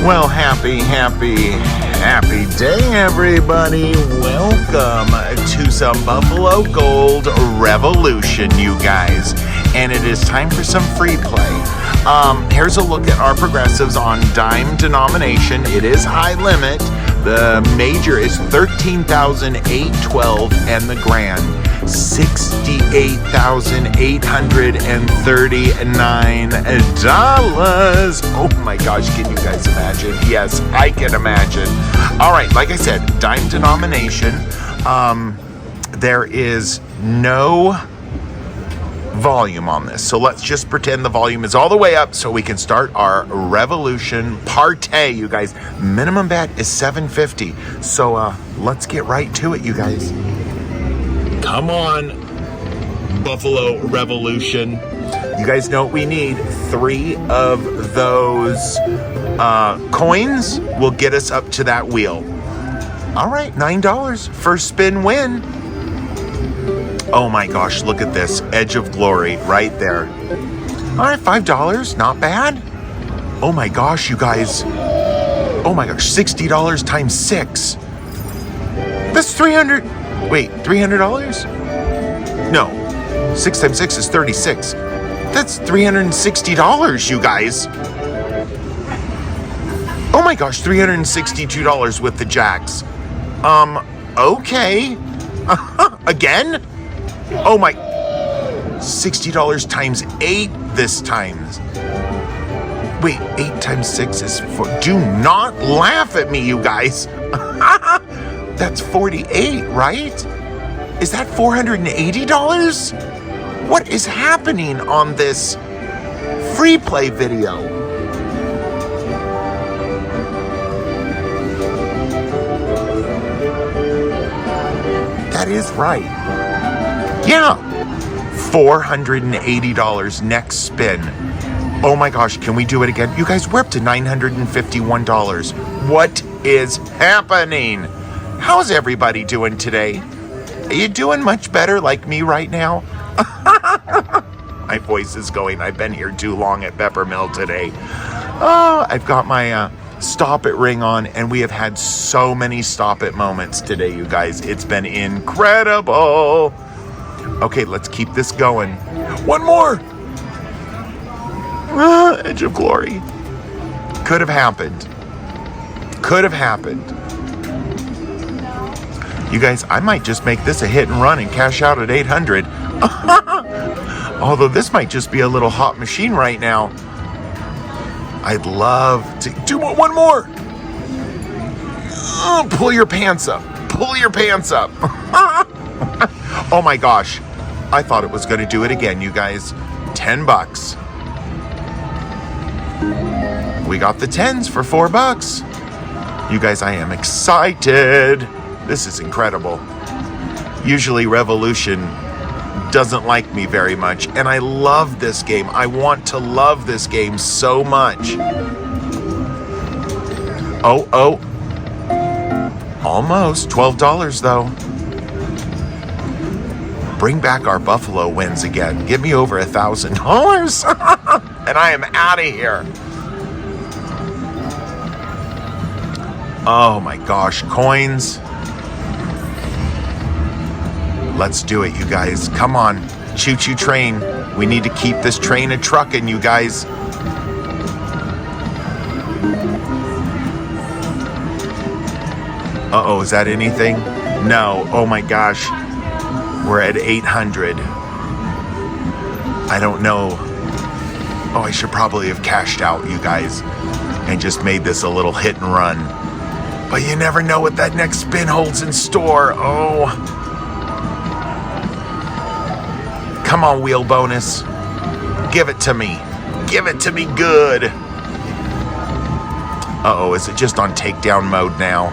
Well, happy day, everybody. Welcome to some Buffalo Gold Revolution, you guys. And it is time for some free play. Here's a look at our progressives on dime denomination. It is high limit. The major is $13,812 and the grand $68,839. Oh my gosh, can you guys imagine? Yes, I can imagine. All right, like I said, dime denomination. There is no volume on this, so let's just pretend the volume is all the way up so we can start our revolution partay, you guys. Minimum bet is $7.50, so let's get right to it, you guys. Come on, Buffalo Revolution. You guys know what we need. 3 of those coins will get us up to that wheel. All right, $9. First spin win. Oh my gosh, look at this. Edge of Glory right there. All right, $5. Not bad. Oh my gosh, you guys. Oh my gosh, $60 times 6. That's $300. Wait, $300? No. 6 times 6 is 36. That's $360, you guys. Oh my gosh, $362 with the jacks. Okay. Again? Oh my, $60 times 8 this time. Wait, 8 times 6 is 4. Do not laugh at me, you guys. That's 48, right? Is that $480? What is happening on this free play video? That is right. Yeah, $480 next spin. Oh my gosh, can we do it again? You guys, we're up to $951. What is happening? How's everybody doing today? Are you doing much better like me right now? My voice is going. I've been here too long at Peppermill today. Oh, I've got my Stop It ring on, and we have had so many Stop It moments today, you guys. It's been incredible. Okay, let's keep this going. One more. Edge of Glory. Could have happened. Could have happened. You guys, I might just make this a hit and run and cash out at 800. Although this might just be a little hot machine right now. I'd love to do one more. Oh, pull your pants up. Pull your pants up. Oh my gosh. I thought it was going to do it again, you guys. $10. We got the 10s for $4. You guys, I am excited. This is incredible. Usually Revolution doesn't like me very much, and I love this game. I want to love this game so much. Oh. Almost. $12 though. Bring back our Buffalo wins again. Give me over $1,000. And I am out of here. Oh my gosh, coins. Let's do it, you guys. Come on, choo-choo train. We need to keep this train a-truckin', you guys. Uh-oh, is that anything? No, oh my gosh. We're at 800. I don't know. Oh, I should probably have cashed out, you guys, and just made this a little hit and run. But you never know what that next spin holds in store. Oh. Come on, wheel bonus. Give it to me. Give it to me good. Uh-oh, is it just on takedown mode now?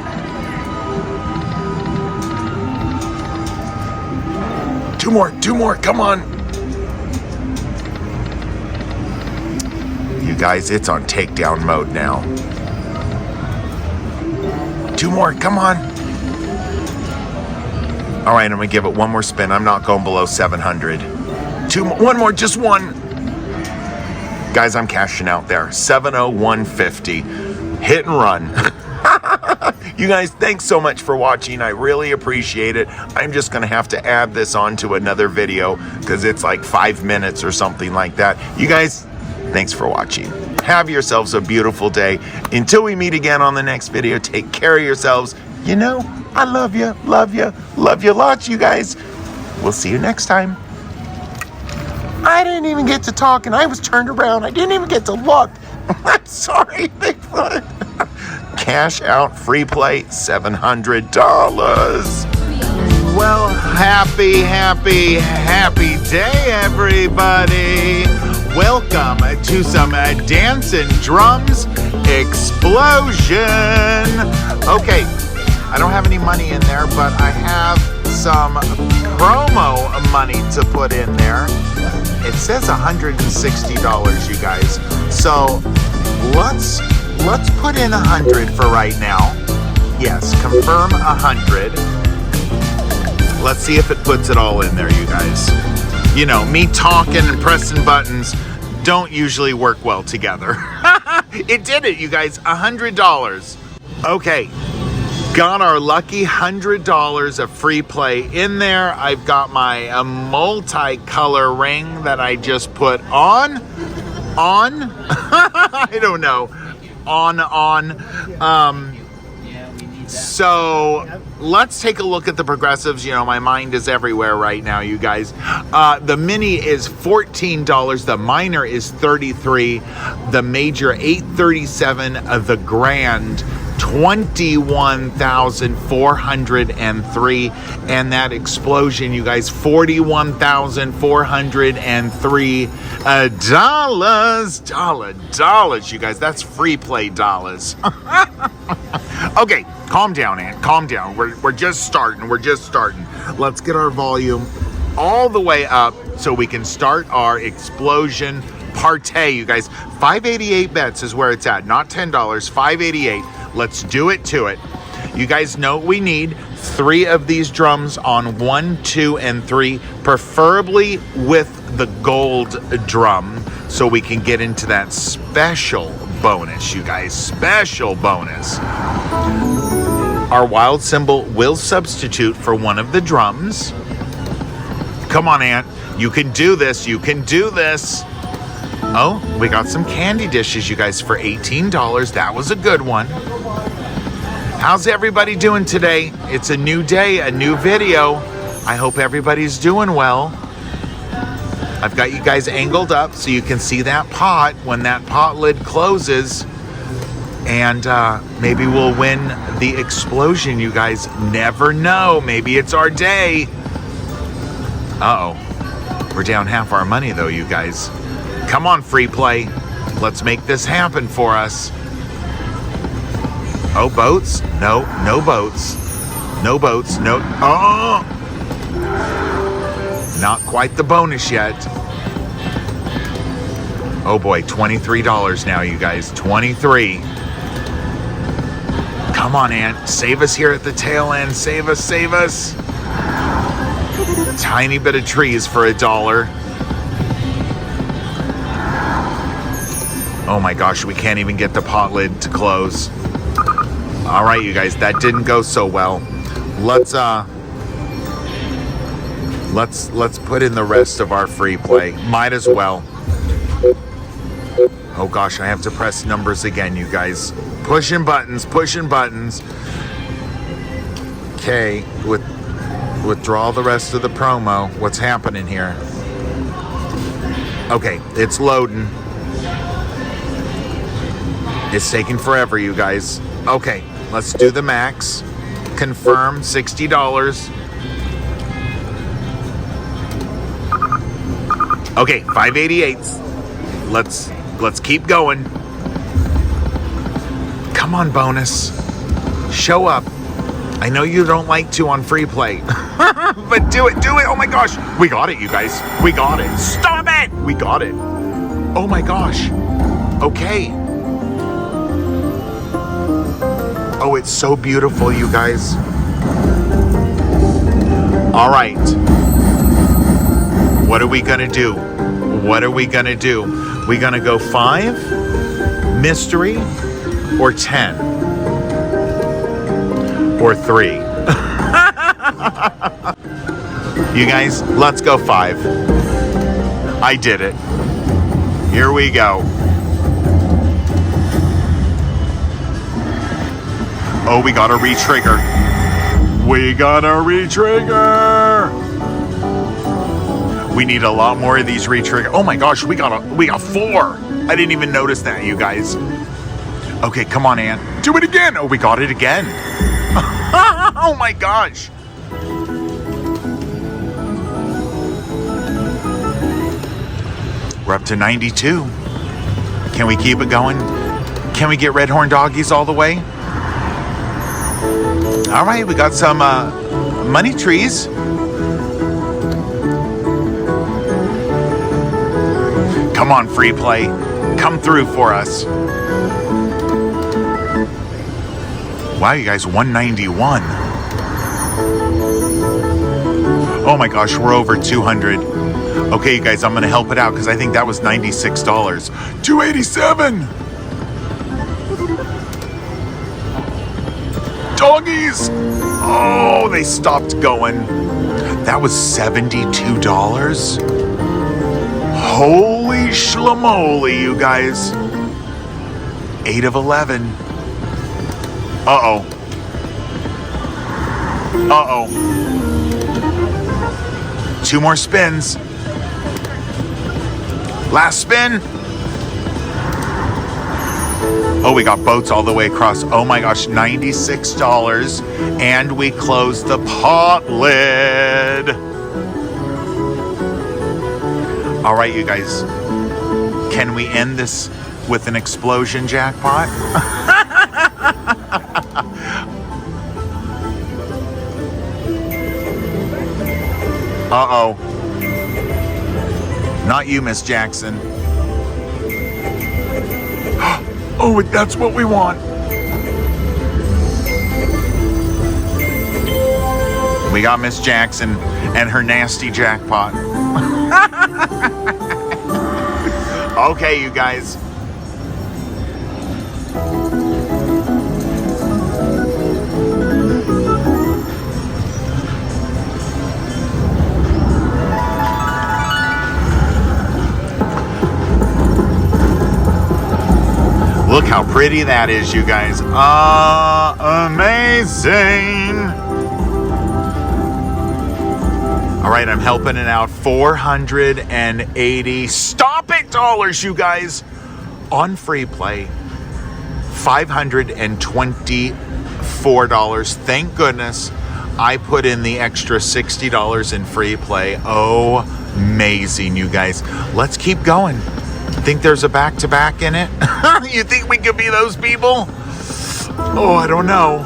Two more, come on. You guys, it's on takedown mode now. 2 more, come on. All right, I'm gonna give it one more spin. I'm not going below 700. One more, just one. Guys, I'm cashing out there. 701.50. hit and run. You guys, thanks so much for watching. I really appreciate it. I'm just going to have to add this on to another video because it's like 5 minutes or something like that. You guys, thanks for watching. Have yourselves a beautiful day. Until we meet again on the next video, take care of yourselves. You know, I love you, love you, love you lots, you guys. We'll see you next time. I didn't even get to talk and I was turned around. I didn't even get to look. I'm sorry, Bigfoot. Cash out, free play, $700. Well, happy day, everybody. Welcome to some dancing drums explosion. Okay, I don't have any money in there, but I have some promo money to put in there. It says $160, you guys. So let's put in 100 for right now. Yes, confirm 100. Let's see if it puts it all in there, you guys. You know, me talking and pressing buttons don't usually work well together. It did it, you guys, $100. Okay, got our lucky $100 of free play in there. I've got my multicolor ring that I just put on. I don't know. So let's take a look at the progressives. You know, my mind is everywhere right now, you guys. The mini is $14. The minor is $33. The major $837. The grand $21,403, and that explosion, you guys, $41,403 dollars, you guys. That's free play dollars. Okay, calm down, Aunt. Calm down. We're just starting. Let's get our volume all the way up so we can start our explosion partay, you guys. 588 bets is where it's at, not $10. 588. Let's do it to it. You guys know we need 3 of these drums on 1, 2, and 3, preferably with the gold drum, so we can get into that special bonus, you guys. Special bonus. Our wild symbol will substitute for one of the drums. Come on, Aunt. You can do this. You can do this. Oh, we got some candy dishes, you guys, for $18. That was a good one. How's everybody doing today? It's a new day, a new video. I hope everybody's doing well. I've got you guys angled up so you can see that pot when that pot lid closes. And maybe we'll win the explosion, you guys. Never know. Maybe it's our day. Uh-oh. We're down half our money, though, you guys. Come on, free play. Let's make this happen for us. Oh, boats? No, no boats. No boats, no. Oh! Not quite the bonus yet. Oh boy, $23 now, you guys. 23. Come on, Aunt. Save us here at the tail end. Save us, save us. Tiny bit of trees for $1. Oh my gosh, we can't even get the pot lid to close. All right, you guys, that didn't go so well. Let's put in the rest of our free play. Might as well. Oh gosh, I have to press numbers again, you guys. Pushing buttons, pushing buttons. Okay, withdraw the rest of the promo. What's happening here? Okay, it's loading. It's taking forever, you guys. Okay, let's do the max. Confirm, $60. Okay, 588. Let's keep going. Come on, bonus. Show up. I know you don't like to on free play. But do it. Oh my gosh. We got it, you guys. We got it. Stop it. We got it. Oh my gosh. Okay. Oh, it's so beautiful, you guys. All right. What are we gonna do? What are we gonna do? We gonna go 5, mystery, or 10 or 3. You guys, let's go 5. I did it. Here we go. Oh, we got a re-trigger. We got a re-trigger. We need a lot more of these re-trigger. Oh my gosh, we got 4. I didn't even notice that, you guys. Okay, come on, Ann. Do it again. Oh, we got it again. Oh my gosh. We're up to 92. Can we keep it going? Can we get red horn doggies all the way? All right, we got some money trees. Come on, free play. Come through for us. Wow, you guys, 191. Oh my gosh, we're over 200. Okay, you guys, I'm going to help it out because I think that was $96. 287. Doggies. Oh, they stopped going. That was $72. Holy schlamoli, you guys. 8 of 11. Uh-oh. Uh-oh. 2 more spins. Last spin. Oh, we got boats all the way across. Oh my gosh, $96. And we closed the pot lid. All right, you guys. Can we end this with an explosion jackpot? Uh-oh. Not you, Miss Jackson. Oh, that's what we want. We got Miss Jackson and her nasty jackpot. Okay, you guys. Look how pretty that is, you guys. Amazing. All right, I'm helping it out. 480 stop it dollars, you guys, on free play. $524. Thank goodness I put in the extra $60 in free play. Oh, amazing, you guys. Let's keep going. Think there's a back-to-back in it? You think we could be those people? Oh, I don't know.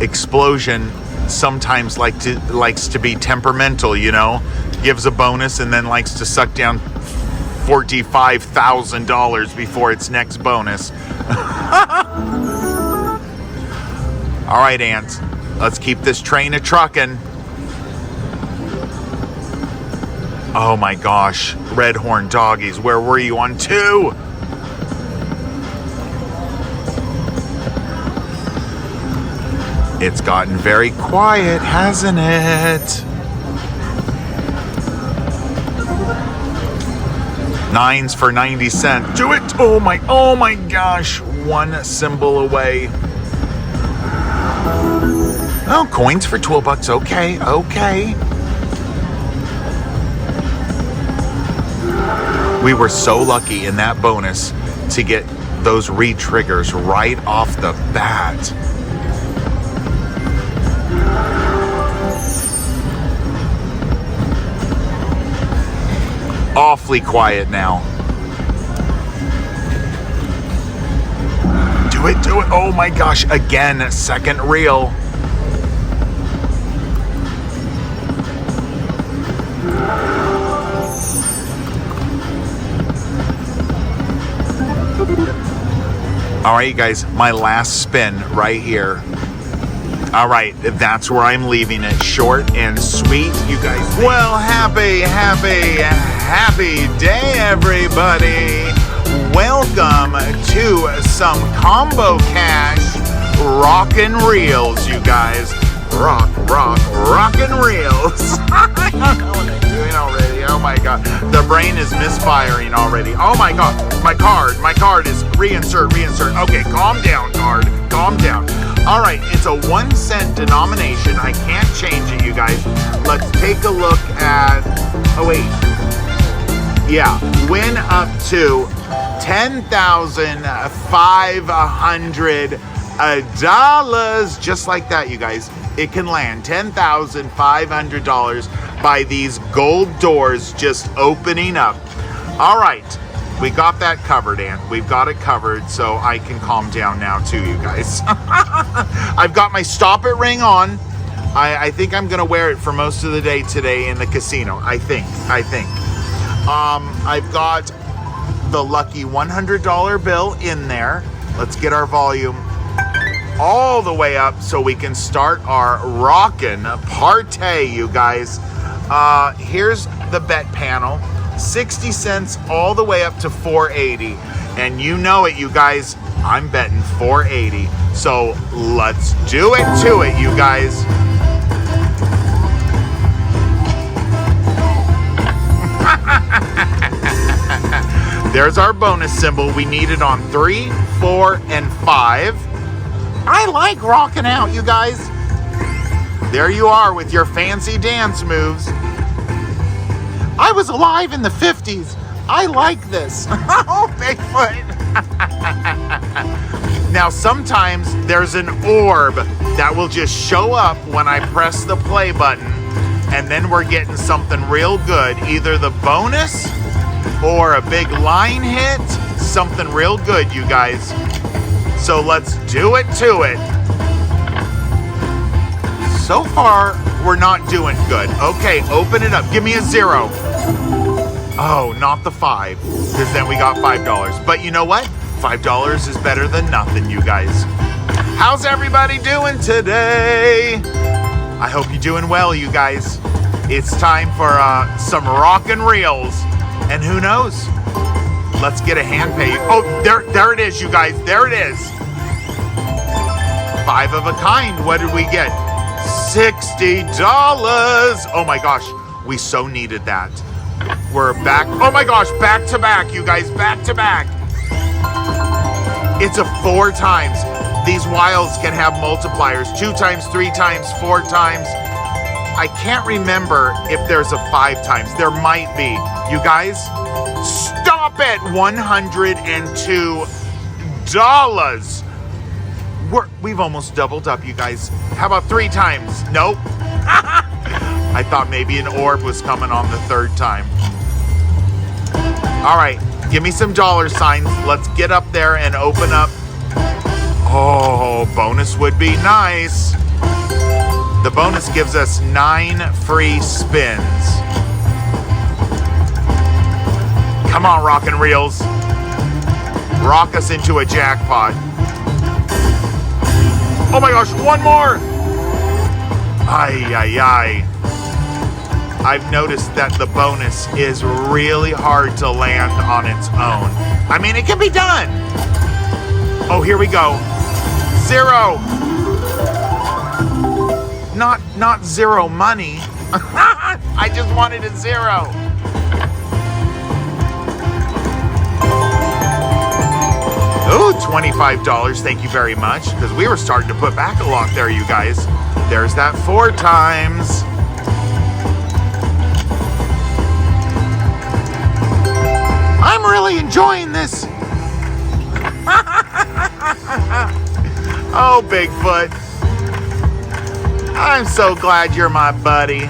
Explosion sometimes likes to be temperamental, you know? Gives a bonus and then likes to suck down $45,000 before its next bonus. All right, ants. Let's keep this train a-truckin'. Oh my gosh, red horn doggies, where were you on 2? It's gotten very quiet, hasn't it? 9s for 90 cents. Do it! Oh my gosh, 1 symbol away. Oh, coins for $12. Okay. We were so lucky in that bonus to get those re-triggers right off the bat. Awfully quiet now. Do it. Oh my gosh, again, second reel. All right, you guys, my last spin right here. All right, that's where I'm leaving it. Short and sweet, you guys. Well, happy day, everybody. Well, welcome to some combo cash rockin' reels, you guys. Rockin' reels. I don't know what I'm doing already. Oh my god. The brain is misfiring already. Oh my god. My card is reinsert. Okay, calm down, card. Calm down. All right, it's a 1 cent denomination. I can't change it, you guys. Let's take a look at, oh wait. Yeah, win up to $10,500. Just like that, you guys. It can land $10,500 by these gold doors just opening up. All right, we got that covered, Aunt. We've got it covered, so I can calm down now too, you guys. I've got my stop it ring on. I think I'm gonna wear it for most of the day today in the casino. I think. I've got the lucky $100 bill in there. Let's get our volume all the way up so we can start our rockin' partay, you guys. Here's the bet panel. 60 cents all the way up to 480. And you know it, you guys. I'm betting 480. So let's do it to it, you guys. There's our bonus symbol. We need it on 3, 4, and 5. I like rocking out, you guys. There you are with your fancy dance moves. I was alive in the 50s. I like this. Oh, Bigfoot. Now, sometimes there's an orb that will just show up when I press the play button, and then we're getting something real good. Either the bonus or a big line hit. Something real good, you guys. So let's do it to it. So far, we're not doing good. Okay, open it up. Give me a 0. Oh, not the 5, because then we got $5. But you know what? $5 is better than nothing, you guys. How's everybody doing today? I hope you're doing well, you guys. It's time for some rockin' reels. And who knows? Let's get a hand pay. Oh, there it is, you guys. There it is. 5 of a kind. What did we get? $60. Oh my gosh, we so needed that. We're back. Oh my gosh, back to back, you guys. Back to back. It's a 4 times. These wilds can have multipliers. 2 times, 3 times, 4 times. I can't remember if there's a 5 times. There might be. You guys, stop it. $102. We've almost doubled up, you guys. How about 3 times? Nope. I thought maybe an orb was coming on the 3rd time. All right, give me some dollar signs. Let's get up there and open up. Oh, bonus would be nice. The bonus gives us 9 free spins. Come on, rockin' reels. Rock us into a jackpot. Oh my gosh, 1 more! Ay. I've noticed that the bonus is really hard to land on its own. I mean, it can be done. Oh, here we go. 0. Not 0 money. I just wanted a 0. Ooh, $25. Thank you very much. Because we were starting to put back a lot there, you guys. There's that 4 times. I'm really enjoying this. Oh, Bigfoot. I'm so glad you're my buddy.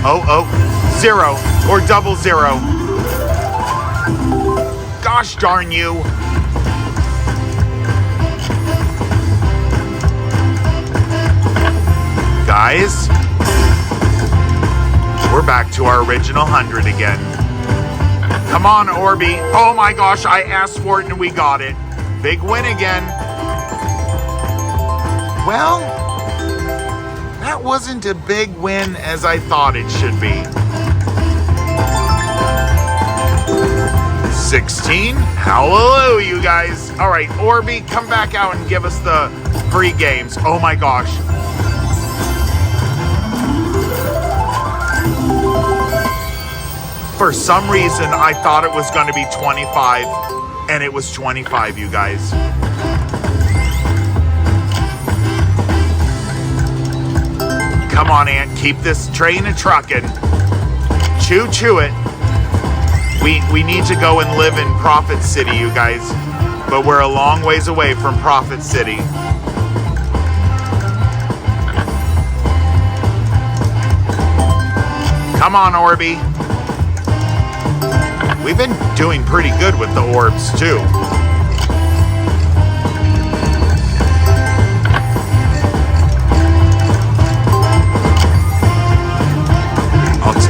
Oh, 0 or double 0. Gosh darn you. Guys, we're back to our original 100 again. Come on, Orby. Oh my gosh, I asked for it and we got it. Big win again. Well, that wasn't a big win as I thought it should be. 16. Hallelujah, you guys. All right, Orby, come back out and give us the free games. Oh my gosh. For some reason, I thought it was going to be 25, and it was 25, you guys. Come on, Ant, keep this train a-truckin'. Choo-choo it. We need to go and live in Profit City, you guys. But we're a long ways away from Profit City. Come on, Orby. We've been doing pretty good with the orbs, too.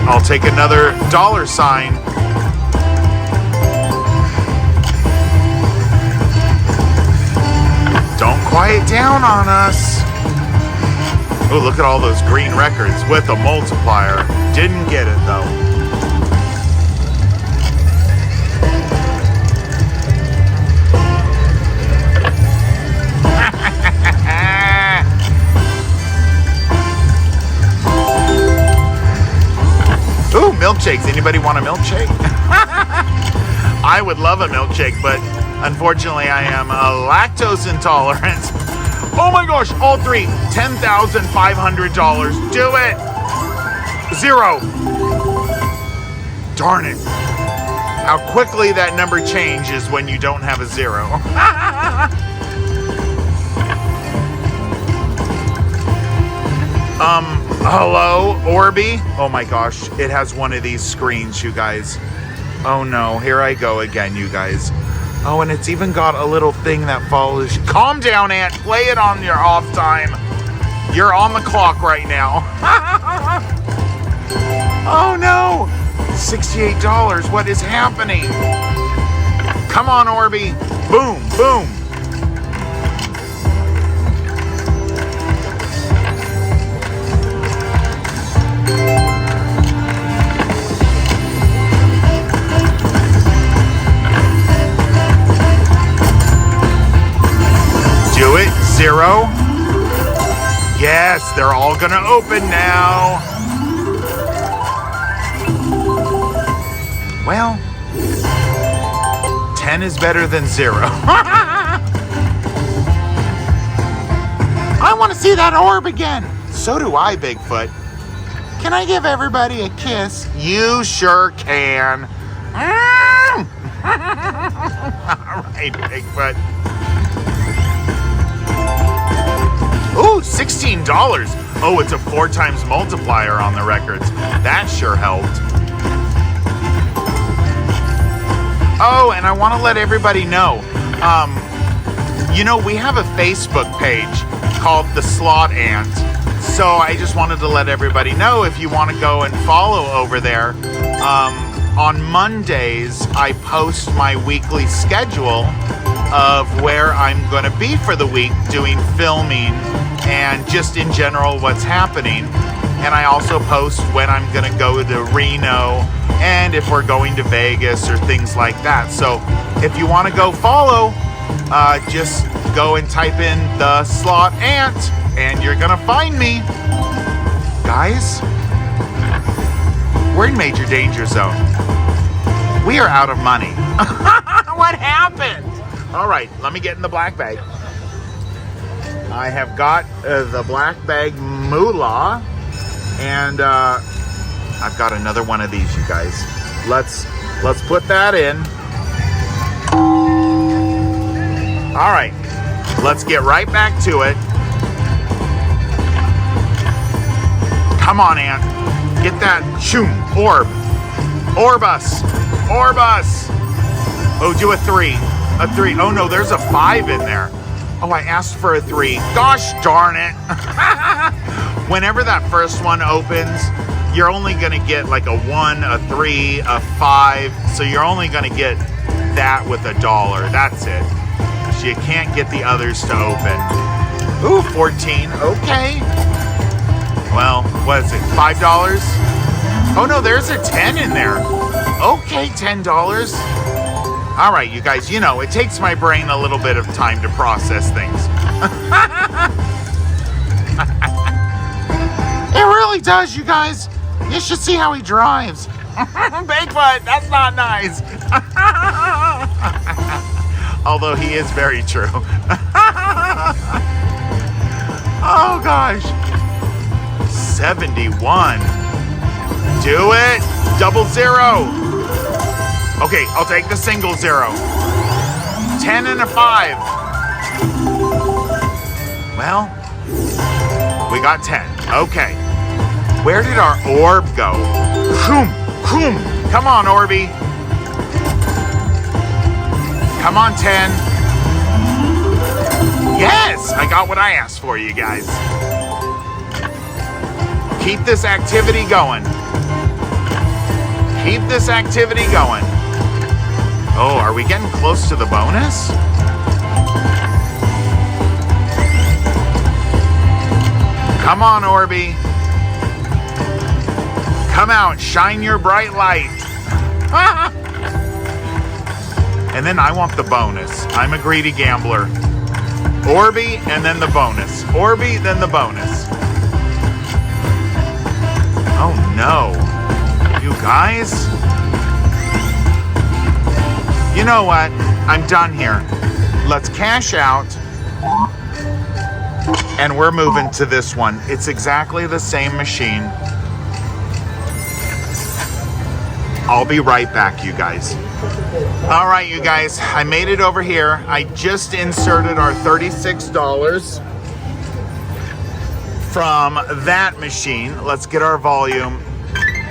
I'll take another dollar sign. Don't quiet down on us. Oh, look at all those green records with a multiplier. Didn't get it, though. Ooh, milkshakes. Anybody want a milkshake? I would love a milkshake, but unfortunately I am lactose intolerant. Oh my gosh, all three. $10,500. Do it. 0. Darn it. How quickly that number changes when you don't have a 0. Hello, Orby? Oh my gosh, it has one of these screens, you guys. Oh no, here I go again, you guys. Oh, and it's even got a little thing that follows you. Calm down, Ant. Play it on your off time. You're on the clock right now. Oh no, $68. What is happening? Come on, Orby. Boom, boom. Do it. 0. Yes, they're all gonna open now. Well, 10 is better than 0. I want to see that orb again. So do I, Bigfoot. Can I give everybody a kiss? You sure can. All right, Bigfoot. Ooh, $16. Oh, it's a 4 times multiplier on the records. That sure helped. Oh, and I want to let everybody know, we have a Facebook page called The Slot Ant. So I just wanted to let everybody know if you want to go and follow over there. On Mondays, I post my weekly schedule of where I'm going to be for the week doing filming and just in general what's happening. And I also post when I'm going to go to Reno and if we're going to Vegas or things like that. So if you want to go follow, just go and type in The Slot Ant and you're going to find me. Guys, we're in major danger zone. We are out of money. What happened? All right, let me get in the black bag. I have got the black bag moolah, and I've got another one of these, you guys. Let's put that in. All right, let's get right back to it. Come on, Ant. Get that orb. Orbus. Oh, do a 3. A 3. Oh no, there's a 5 in there. Oh, I asked for a 3. Gosh darn it. Whenever that first one opens, you're only going to get like a 1, a 3, a 5. So you're only going to get that with $1. That's it. So you can't get the others to open. Ooh, 14. Okay. Well, what is it? $5? Oh no, there's a 10 in there. Okay, $10. All right, you guys, you know, it takes my brain a little bit of time to process things. It really does, you guys. You should see how he drives. Bigfoot, that's not nice. Although he is very true. Oh gosh. 71. Do it. 000. Okay, I'll take the single 0. 10 and a 5. Well, we got 10. Okay. Where did our orb go? Come on, Orby. Come on, 10. Yes, I got what I asked for, you guys. Keep this activity going. Keep this activity going. Oh, are we getting close to the bonus? Come on, Orby. Come out, shine your bright light. And then I want the bonus. I'm a greedy gambler. Orby, and then the bonus. Orby, then the bonus. Oh no. You guys? You know what? I'm done here. Let's cash out. And we're moving to this one. It's exactly the same machine. I'll be right back, you guys. All right, you guys, I made it over here. I just inserted our $36 from that machine. Let's get our volume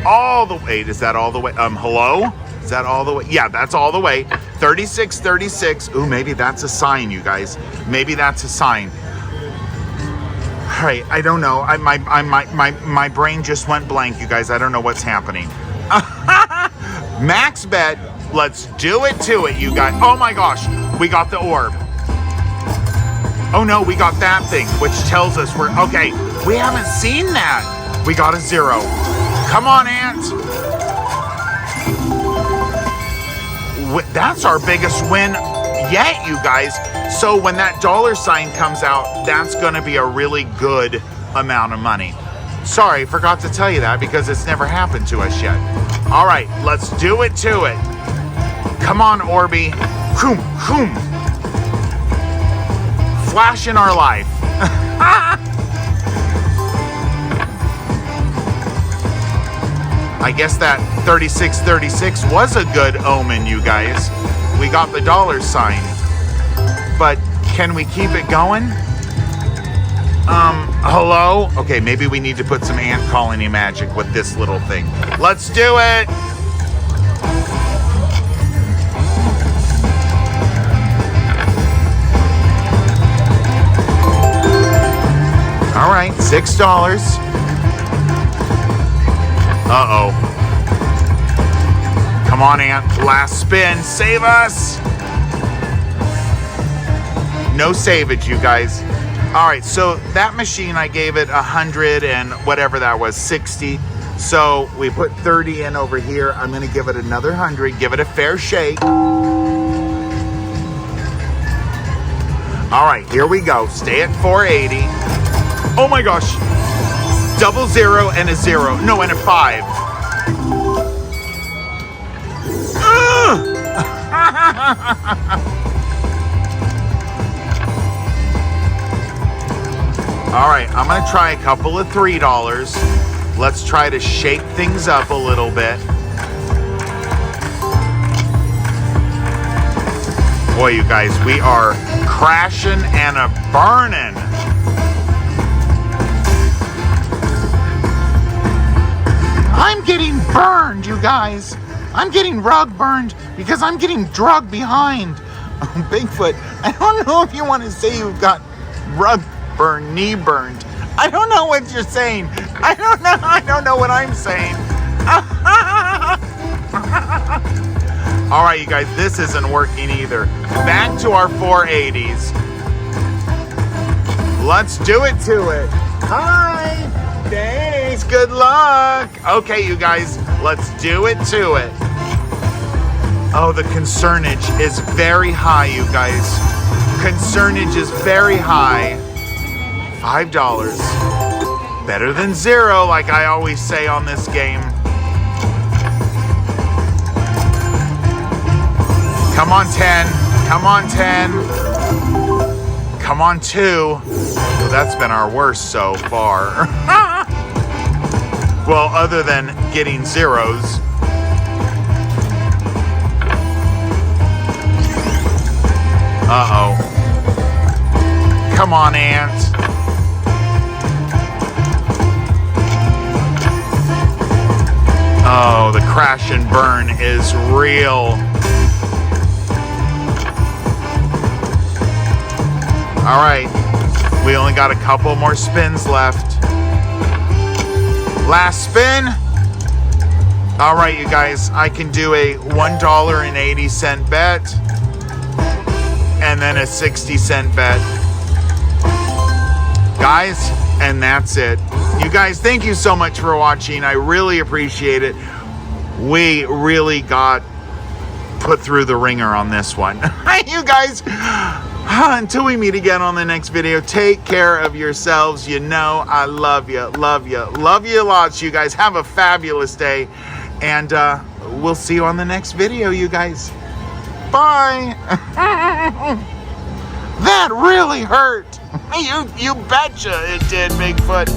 all the way. Is that all the way? Hello? Is that all the way? Yeah, that's all the way. 36, 36. Ooh, maybe that's a sign, you guys. Maybe that's a sign. All right, I don't know. My brain just went blank, you guys. I don't know what's happening. Max bet. Let's do it to it, you guys. Oh my gosh, we got the orb. Oh no, we got that thing, which tells us we're okay. We haven't seen that. We got a 0. Come on, Ant. That's our biggest win yet, you guys. So when that $sign comes out, that's going to be a really good amount of money. Sorry, forgot to tell you that because it's never happened to us yet. All right, let's do it to it. Come on, Orby. Flash in our life. I guess that 3636 was a good omen, you guys. We got the $sign. But can we keep it going? Hello? Okay, maybe we need to put some ant colony magic with this little thing. Let's do it! All right, $6. Uh-oh. Come on, Ant. Last spin. Save us! No savage, you guys. All right, so that machine, I gave it 100 and whatever that was, 60. So we put 30 in over here. I'm gonna give it another 100, give it a fair shake. All right, here we go. Stay at 480. Oh my gosh. 00 and a 0. No, and a 5. All right, I'm gonna try a couple of $3. Let's try to shake things up a little bit. Boy, you guys, we are crashing and a burning. I'm getting burned, you guys. I'm getting rug burned because I'm getting drugged behind. Oh, Bigfoot, I don't know if you want to say you've got rug burn, knee burned. I don't know what you're saying. I don't know what I'm saying. All right, you guys, this isn't working either. Back to our 480s. Let's do it to it. Hi. Thanks. Good luck. Okay, you guys, let's do it to it. Oh, the concernage is very high, you guys. Concernage is very high. $5. Better than 0, like I always say on this game. Come on, 10. Come on, 10. Come on, 2. Well, that's been our worst so far. Well, other than getting zeros. Uh-oh. Come on, Ant. Oh, the crash and burn is real. All right. We only got a couple more spins left. Last spin. All right, you guys. I can do a $1.80 bet. And then a 60-cent bet. Guys, and that's it. You guys, thank you so much for watching. I really appreciate it. We really got put through the ringer on this one. You guys, until we meet again on the next video, take care of yourselves. You know I love you, love you, love you lots. You guys have a fabulous day. And we'll see you on the next video, you guys. Bye. That really hurt. You betcha it did, Bigfoot.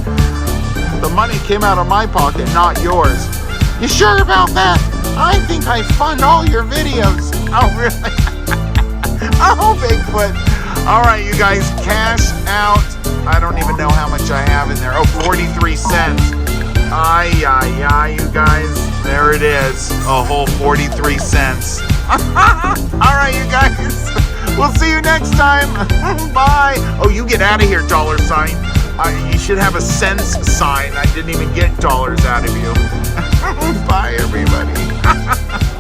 The money came out of my pocket, not yours. You sure about that? I think I fund all your videos. Oh, really? Oh, Bigfoot. All right, you guys, cash out. I don't even know how much I have in there. Oh, 43 cents. Ay, you guys. There it is. A whole 43 cents. All right, you guys. We'll see you next time. Bye. Oh, you get out of here, dollar sign. You should have a cents sign. I didn't even get dollars out of you. Bye, everybody.